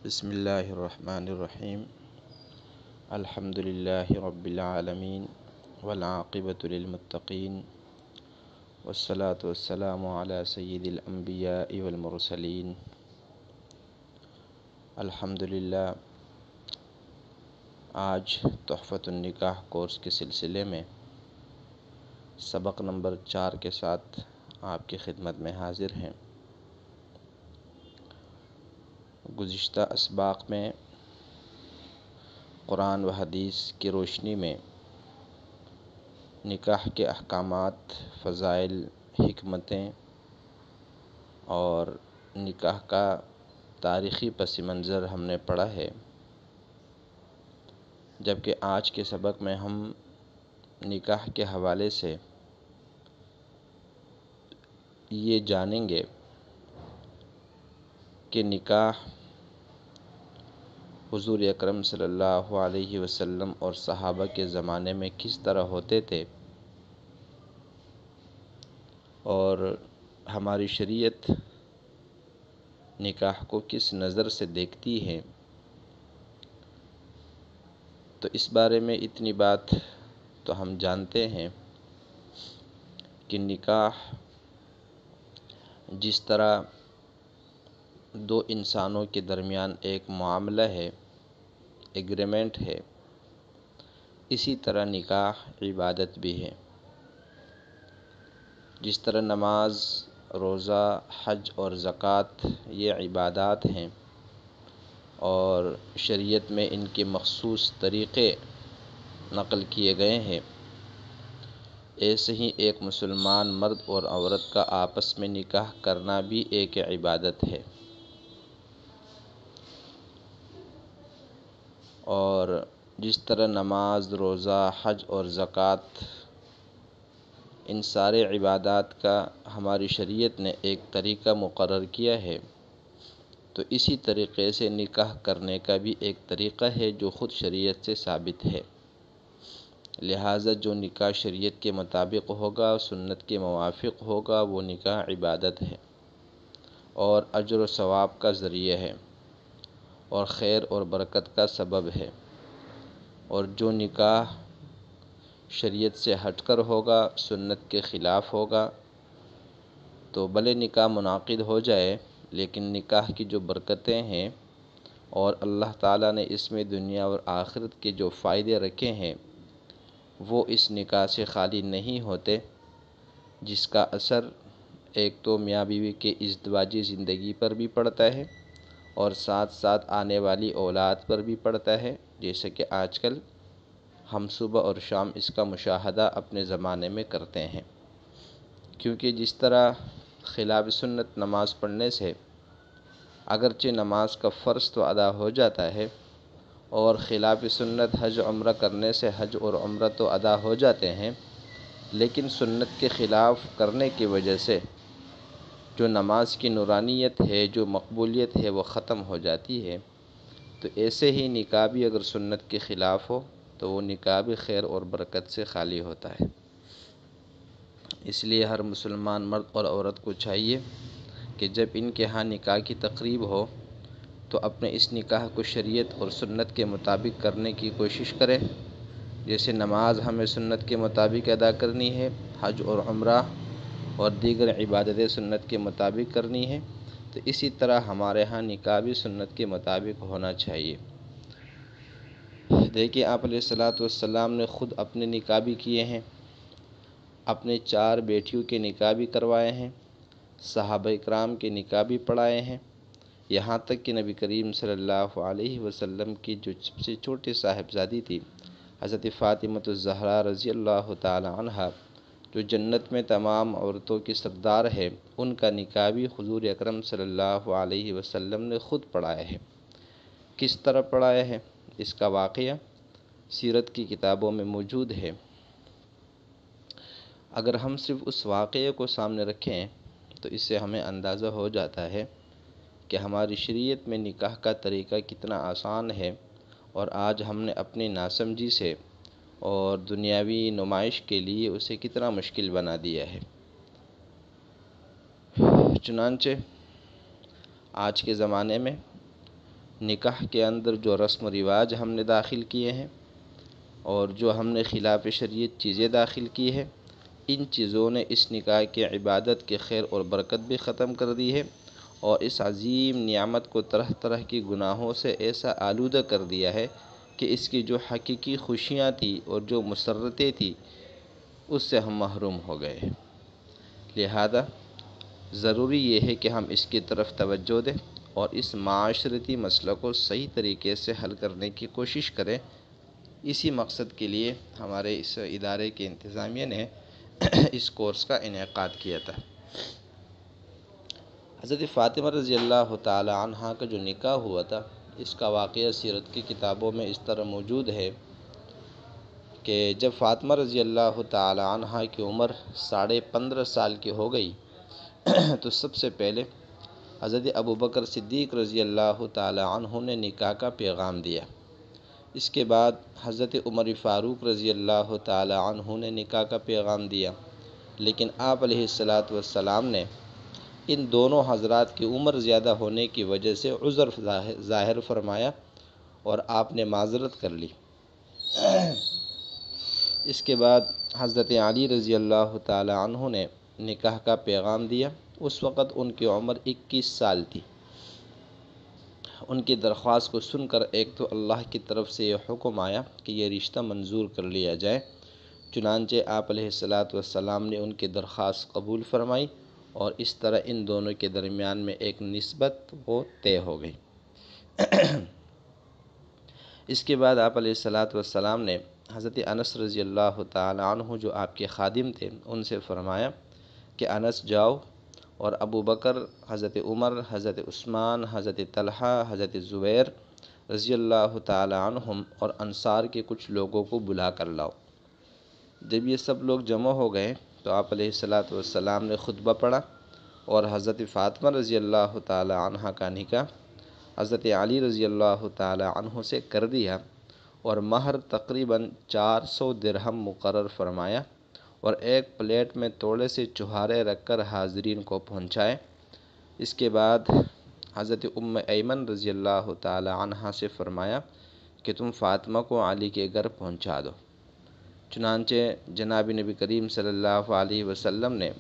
بسم اللہ الرحمن الرحیم الحمد للہ رب العالمین والعاقبۃ للمتقین والصلاة والسلام علی سید الانبیاء والمرسلین۔ الحمد للہ، آج تحفۃ النکاح کورس کے سلسلے میں سبق نمبر 4 کے ساتھ آپ کی خدمت میں حاضر ہیں۔ گزشتہ اسباق میں قرآن و حدیث کی روشنی میں نکاح کے احکامات، فضائل، حکمتیں اور نکاح کا تاریخی پس منظر ہم نے پڑھا ہے، جبکہ آج کے سبق میں ہم نکاح کے حوالے سے یہ جانیں گے کہ نکاح حضور اکرم صلی اللہ علیہ وسلم اور صحابہ کے زمانے میں کس طرح ہوتے تھے اور ہماری شریعت نکاح کو کس نظر سے دیکھتی ہے۔ تو اس بارے میں اتنی بات تو ہم جانتے ہیں کہ نکاح جس طرح دو انسانوں کے درمیان ایک معاملہ ہے، ایگریمنٹ ہے، اسی طرح نکاح عبادت بھی ہے۔ جس طرح نماز، روزہ، حج اور زکوٰۃ یہ عبادات ہیں اور شریعت میں ان کے مخصوص طریقے نقل کیے گئے ہیں، ایسے ہی ایک مسلمان مرد اور عورت کا آپس میں نکاح کرنا بھی ایک عبادت ہے۔ اور جس طرح نماز، روزہ، حج اور زکوٰۃ ان سارے عبادات کا ہماری شریعت نے ایک طریقہ مقرر کیا ہے، تو اسی طریقے سے نکاح کرنے کا بھی ایک طریقہ ہے جو خود شریعت سے ثابت ہے۔ لہٰذا جو نکاح شریعت کے مطابق ہوگا، سنت کے موافق ہوگا، وہ نکاح عبادت ہے اور اجر و ثواب کا ذریعہ ہے اور خیر اور برکت کا سبب ہے۔ اور جو نکاح شریعت سے ہٹ کر ہوگا، سنت کے خلاف ہوگا، تو بھلے نکاح منعقد ہو جائے لیکن نکاح کی جو برکتیں ہیں اور اللہ تعالیٰ نے اس میں دنیا اور آخرت کے جو فائدے رکھے ہیں وہ اس نکاح سے خالی نہیں ہوتے، جس کا اثر ایک تو میاں بیوی کے ازدواجی زندگی پر بھی پڑتا ہے اور ساتھ ساتھ آنے والی اولاد پر بھی پڑتا ہے، جیسے کہ آج کل ہم صبح اور شام اس کا مشاہدہ اپنے زمانے میں کرتے ہیں۔ کیونکہ جس طرح خلاف سنت نماز پڑھنے سے اگرچہ نماز کا فرض تو ادا ہو جاتا ہے اور خلاف سنت حج عمرہ کرنے سے حج اور عمرہ تو ادا ہو جاتے ہیں، لیکن سنت کے خلاف کرنے کی وجہ سے جو نماز کی نورانیت ہے، جو مقبولیت ہے، وہ ختم ہو جاتی ہے۔ تو ایسے ہی نکاح بھی اگر سنت کے خلاف ہو تو وہ نکاح بھی خیر اور برکت سے خالی ہوتا ہے۔ اس لیے ہر مسلمان مرد اور عورت کو چاہیے کہ جب ان کے ہاں نکاح کی تقریب ہو تو اپنے اس نکاح کو شریعت اور سنت کے مطابق کرنے کی کوشش کرے۔ جیسے نماز ہمیں سنت کے مطابق ادا کرنی ہے، حج اور عمرہ اور دیگر عبادتیں سنت کے مطابق کرنی ہے، تو اسی طرح ہمارے ہاں نکاح بھی سنت کے مطابق ہونا چاہیے۔ دیکھیے آپ علیہ الصلوۃ والسلام نے خود اپنے نکاح بھی کیے ہیں، اپنے 4 بیٹیوں کے نکاح بھی کروائے ہیں، صحابہ اکرام کے نکاح بھی پڑھائے ہیں، یہاں تک کہ نبی کریم صلی اللہ علیہ وسلم کی جو سب سے چھوٹی صاحبزادی تھی حضرت فاطمۃ الزہرا رضی اللہ تعالی عنہا، جو جنت میں تمام عورتوں کی سردار ہے، ان کا نکاح بھی حضور اکرم صلی اللہ علیہ وسلم نے خود پڑھایا ہے۔ کس طرح پڑھایا ہے، اس کا واقعہ سیرت کی کتابوں میں موجود ہے۔ اگر ہم صرف اس واقعے کو سامنے رکھیں تو اس سے ہمیں اندازہ ہو جاتا ہے کہ ہماری شریعت میں نکاح کا طریقہ کتنا آسان ہے اور آج ہم نے اپنی ناسمجھی سے اور دنیاوی نمائش کے لیے اسے کتنا مشکل بنا دیا ہے۔ چنانچہ آج کے زمانے میں نکاح کے اندر جو رسم و رواج ہم نے داخل کیے ہیں اور جو ہم نے خلاف شریعت چیزیں داخل کی ہیں، ان چیزوں نے اس نکاح کی عبادت کے خیر اور برکت بھی ختم کر دی ہے، اور اس عظیم نعمت کو طرح طرح کی گناہوں سے ایسا آلودہ کر دیا ہے کہ اس کی جو حقیقی خوشیاں تھیں اور جو مسرتیں تھیں اس سے ہم محروم ہو گئے ہیں۔ لہذا ضروری یہ ہے کہ ہم اس کی طرف توجہ دیں اور اس معاشرتی مسئلہ کو صحیح طریقے سے حل کرنے کی کوشش کریں۔ اسی مقصد کے لیے ہمارے اس ادارے کے انتظامیہ نے اس کورس کا انعقاد کیا تھا۔ حضرت فاطمہ رضی اللہ تعالی عنہ کا جو نکاح ہوا تھا، اس کا واقعہ سیرت کی کتابوں میں اس طرح موجود ہے کہ جب فاطمہ رضی اللہ تعالی عنہ کی عمر 15.5 سال کی ہو گئی تو سب سے پہلے حضرت ابوبکر صدیق رضی اللہ تعالی عنہ نے نکاح کا پیغام دیا۔ اس کے بعد حضرت عمر فاروق رضی اللہ تعالی عنہ نے نکاح کا پیغام دیا، لیکن آپ علیہ السلام نے ان دونوں حضرات کی عمر زیادہ ہونے کی وجہ سے عذر ظاہر فرمایا اور آپ نے معذرت کر لی۔ اس کے بعد حضرت علی رضی اللہ تعالی عنہ نے نکاح کا پیغام دیا۔ اس وقت ان کی عمر 21 سال تھی۔ ان کی درخواست کو سن کر ایک تو اللہ کی طرف سے یہ حکم آیا کہ یہ رشتہ منظور کر لیا جائے، چنانچہ آپ علیہ السلام نے ان کی درخواست قبول فرمائی اور اس طرح ان دونوں کے درمیان میں ایک نسبت وہ طے ہو گئی۔ اس کے بعد آپ علیہ السلام نے حضرت انس رضی اللہ تعالی عنہ جو آپ کے خادم تھے ان سے فرمایا کہ انس جاؤ اور ابو بکر، حضرت عمر، حضرت عثمان، حضرت طلحہ، حضرت زبیر رضی اللہ تعالی عنہم اور انصار کے کچھ لوگوں کو بلا کر لاؤ۔ جب یہ سب لوگ جمع ہو گئے تو آپ علیہ السلام نے خطبہ پڑھا اور حضرت فاطمہ رضی اللہ تعالی عنہ کا نکاح حضرت علی رضی اللہ تعالی عنہ سے کر دیا اور مہر تقریباً 400 درہم مقرر فرمایا اور ایک پلیٹ میں تھوڑے سے چھہارے رکھ کر حاضرین کو پہنچائے۔ اس کے بعد حضرت ایمن رضی اللہ تعالی عنہ سے فرمایا کہ تم فاطمہ کو علی کے گھر پہنچا دو۔ چنانچہ جناب نبی کریم صلی اللہ علیہ وسلم نے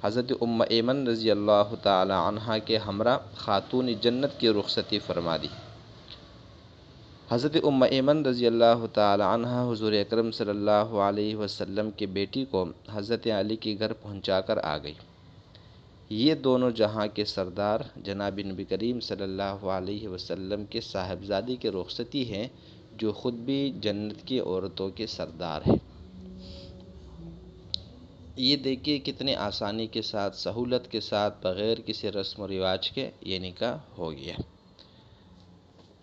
حضرت ایمن رضی اللہ تعالی عنہ کے ہمراہ خاتون جنت کی رخصتی فرما دی۔ حضرت ایمن رضی اللہ تعالی عنہ حضور اکرم صلی اللہ علیہ وسلم کی بیٹی کو حضرت علی کے گھر پہنچا کر آ گئی۔ یہ دونوں جہاں کے سردار جناب نبی کریم صلی اللہ علیہ وسلم کے صاحبزادی کے رخصتی ہیں، جو خود بھی جنت کی عورتوں کے سردار ہیں۔ یہ دیکھیے کتنے آسانی کے ساتھ، سہولت کے ساتھ، بغیر کسی رسم و رواج کے یہ نکاح ہو گیا۔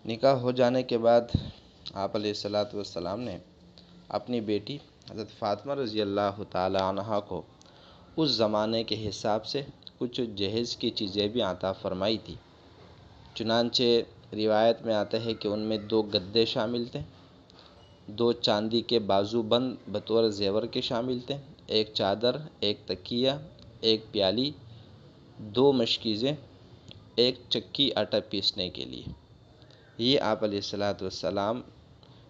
نکاح ہو جانے کے بعد آپ علیہ السلام نے اپنی بیٹی حضرت فاطمہ رضی اللہ تعالی عنہ کو اس زمانے کے حساب سے کچھ جہیز کی چیزیں بھی عطا فرمائی تھی۔ چنانچہ روایت میں آتا ہے کہ ان میں 2 گدے شامل تھے، 2 چاندی کے بازو بند بطور زیور کے شامل تھے، 1 چادر، 1 تکیہ، 1 پیالی، 2 مشکیزیں، 1 چکی آٹا پیسنے کے لیے۔ یہ آپ علیہ السلام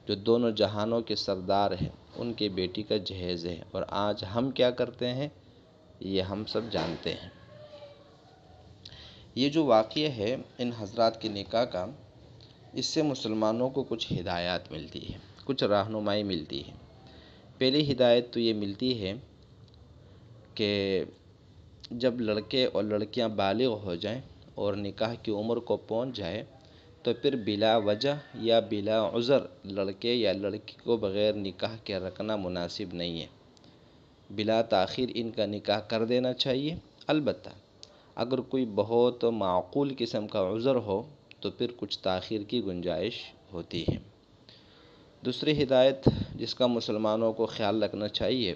جو دونوں جہانوں کے سردار ہیں ان کی بیٹی کا جہیز ہے، اور آج ہم کیا کرتے ہیں یہ ہم سب جانتے ہیں۔ یہ جو واقعہ ہے ان حضرات کے نکاح کا، اس سے مسلمانوں کو کچھ ہدایات ملتی ہے، کچھ رہنمائی ملتی ہے۔ پہلی ہدایت تو یہ ملتی ہے کہ جب لڑکے اور لڑکیاں بالغ ہو جائیں اور نکاح کی عمر کو پہنچ جائے تو پھر بلا وجہ یا بلا عذر لڑکے یا لڑکی کو بغیر نکاح کے رکھنا مناسب نہیں ہے۔ بلا تاخیر ان کا نکاح کر دینا چاہیے۔ البتہ اگر کوئی بہت معقول قسم کا عذر ہو تو پھر کچھ تاخیر کی گنجائش ہوتی ہے۔ دوسری ہدایت جس کا مسلمانوں کو خیال رکھنا چاہیے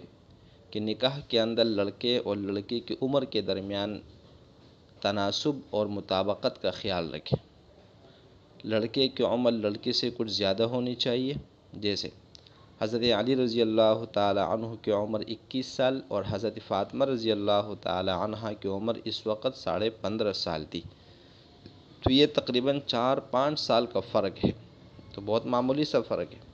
کہ نکاح کے اندر لڑکے اور لڑکی کی عمر کے درمیان تناسب اور مطابقت کا خیال رکھیں۔ لڑکے کی عمر لڑکی سے کچھ زیادہ ہونی چاہیے، جیسے حضرت علی رضی اللہ تعالی عنہ کی عمر 21 سال اور حضرت فاطمہ رضی اللہ تعالی عنہ کی عمر اس وقت 15.5 سال تھی۔ تو یہ تقریباً 4-5 سال کا فرق ہے، تو بہت معمولی سا فرق ہے۔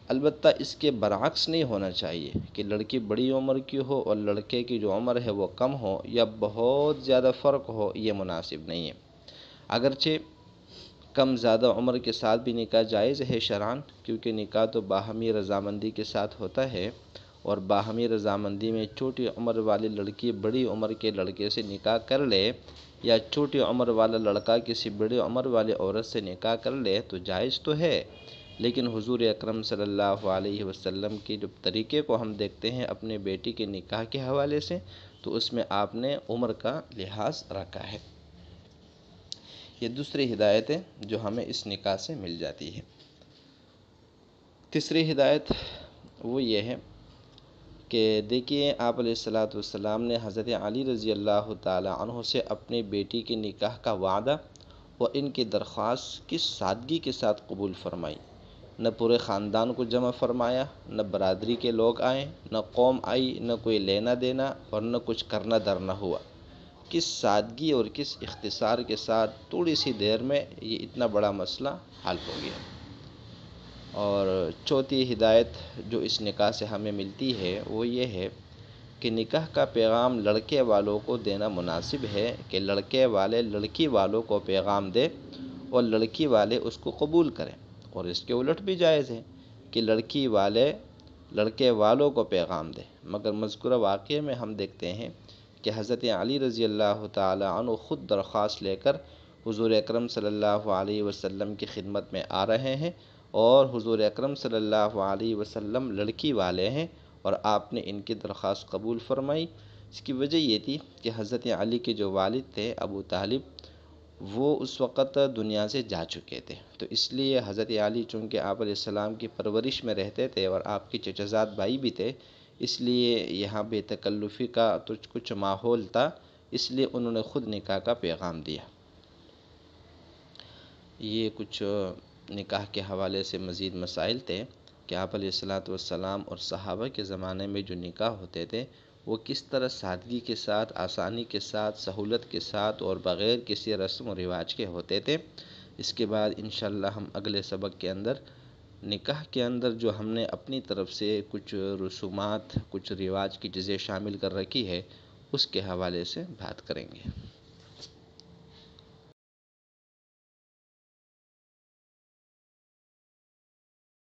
البتہ اس کے برعکس نہیں ہونا چاہیے کہ لڑکی بڑی عمر کی ہو اور لڑکے کی جو عمر ہے وہ کم ہو یا بہت زیادہ فرق ہو، یہ مناسب نہیں ہے۔ اگرچہ کم زیادہ عمر کے ساتھ بھی نکاح جائز ہے شرعاً، کیونکہ نکاح تو باہمی رضامندی کے ساتھ ہوتا ہے، اور باہمی رضامندی میں چھوٹی عمر والی لڑکی بڑی عمر کے لڑکے سے نکاح کر لے یا چھوٹی عمر والا لڑکا کسی بڑی عمر والی عورت سے نکاح کر لے تو جائز تو ہے، لیکن حضور اکرم صلی اللہ علیہ وسلم کے جو طریقے کو ہم دیکھتے ہیں اپنے بیٹی کے نکاح کے حوالے سے، تو اس میں آپ نے عمر کا لحاظ رکھا ہے۔ یہ دوسری ہدایت ہے جو ہمیں اس نکاح سے مل جاتی ہے۔ تیسری ہدایت وہ یہ ہے کہ دیکھیے آپ علیہ السلام نے حضرت علی رضی اللہ تعالی عنہ سے اپنی بیٹی کے نکاح کا وعدہ اور ان کی درخواست کی سادگی کے ساتھ قبول فرمائی۔ نہ پورے خاندان کو جمع فرمایا، نہ برادری کے لوگ آئیں، نہ قوم آئی، نہ کوئی لینا دینا اور نہ کچھ کرنا درنا ہوا۔ کس سادگی اور کس اختصار کے ساتھ تھوڑی سی دیر میں یہ اتنا بڑا مسئلہ حل ہو گیا۔ اور چوتھی ہدایت جو اس نکاح سے ہمیں ملتی ہے وہ یہ ہے کہ نکاح کا پیغام لڑکے والوں کو دینا مناسب ہے کہ لڑکے والے لڑکی والوں کو پیغام دے اور لڑکی والے اس کو قبول کریں، اور اس کے الٹ بھی جائز ہے کہ لڑکی والے لڑکے والوں کو پیغام دے۔ مگر مذکورہ واقعے میں ہم دیکھتے ہیں کہ حضرت علی رضی اللہ تعالی عنہ خود درخواست لے کر حضور اکرم صلی اللہ علیہ وسلم کی خدمت میں آ رہے ہیں، اور حضور اکرم صلی اللہ علیہ وسلم لڑکی والے ہیں اور آپ نے ان کی درخواست قبول فرمائی۔ اس کی وجہ یہ تھی کہ حضرت علی کے جو والد تھے ابو طالب، وہ اس وقت دنیا سے جا چکے تھے، تو اس لیے حضرت علی چونکہ آپ علیہ السلام کی پرورش میں رہتے تھے اور آپ کے چچا زاد بھائی بھی تھے، اس لیے یہاں بے تکلفی کا تو کچھ ماحول تھا، اس لیے انہوں نے خود نکاح کا پیغام دیا۔ یہ کچھ نکاح کے حوالے سے مزید مسائل تھے کہ آپ علیہ السلام اور صحابہ کے زمانے میں جو نکاح ہوتے تھے وہ کس طرح سادگی کے ساتھ، آسانی کے ساتھ، سہولت کے ساتھ اور بغیر کسی رسم و رواج کے ہوتے تھے۔ اس کے بعد انشاءاللہ ہم اگلے سبق کے اندر نکاح کے اندر جو ہم نے اپنی طرف سے کچھ رسومات، کچھ رواج کی چیزیں شامل کر رکھی ہے، اس کے حوالے سے بات کریں گے۔